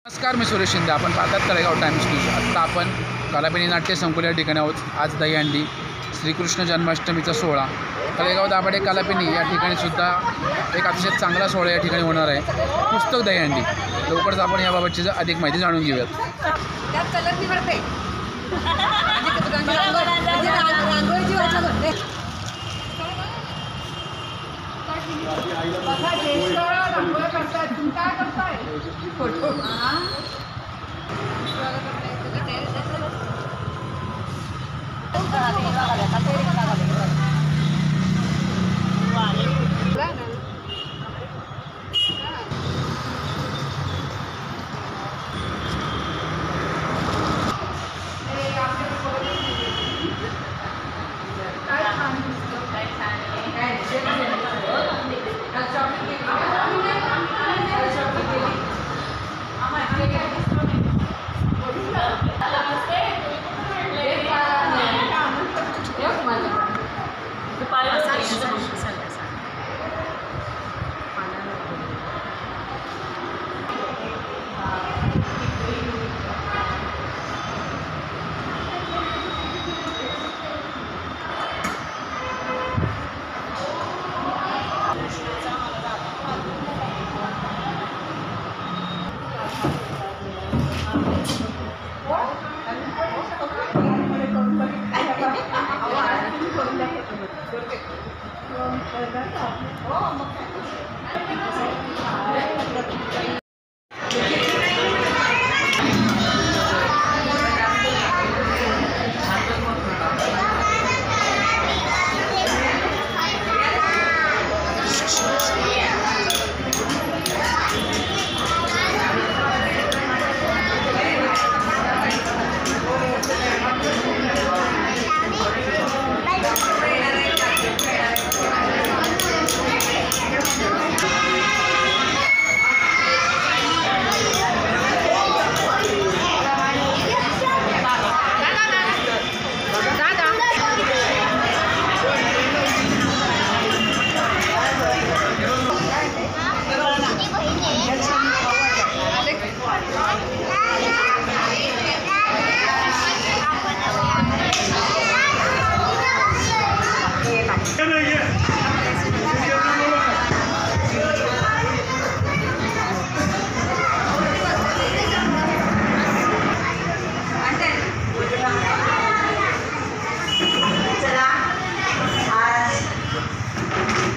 नमस्कार, मी सुरेश शिंदे. आपण पाहतात तळेगाव टाइम्स न्यूज. आत्ता आपण कलापिनी नाट्य संकुल या ठिकाणी आहोत. आज दहीहंडी श्रीकृष्ण जन्माष्टमीचा सोहळा तळेगाव दाभाडे कलापिनी या ठिकाणी सुद्धा एक अतिशय चांगला सोहळा या ठिकाणी होणार आहे. पुस्तक दहीहंडी लवकरच आपण याबाबतची अधिक माहिती जाणून घेऊयात.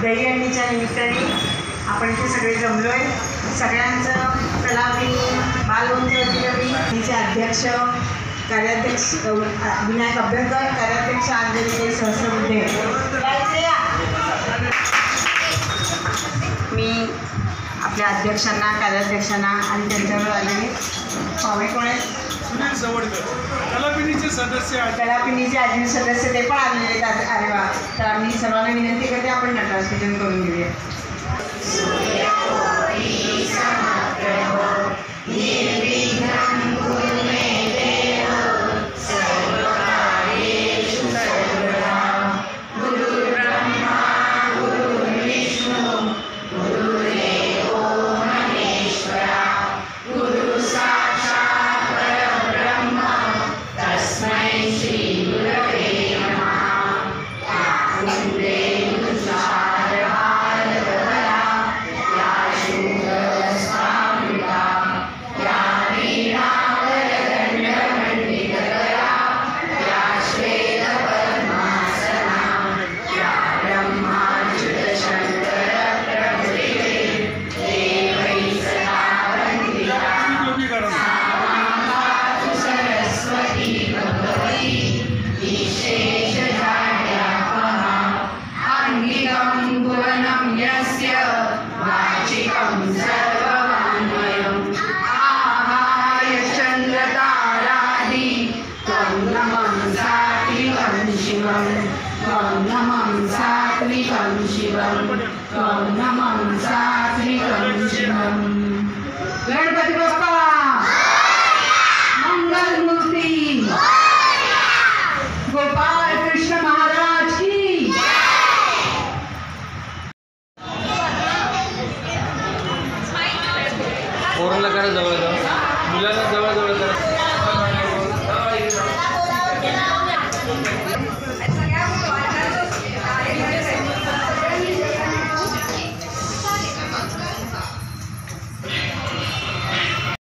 दहीहंडीच्या निमित्ताने आपण इथे सगळे जमलो आहे. सगळ्यांचं कलापिनी बालवंतीचे अध्यक्ष कार्याध्यक्ष विनायक अभ्यंकर, कार्याध्यक्ष अंजली सहस्रबुद्धे. मी आपल्या अध्यक्षांना, कार्याध्यक्षांना आणि त्यांच्यावर आलेले पाहुणे कोण आहेत, सुनील सवडकर कलापिनीचे सदस्य, कलापिनीचे आजी सदस्य ते पण आलेले आहेत. अरे वा. तर आम्ही सर्वांना विनंती करते आपण नटराज पूजन करून घेऊया.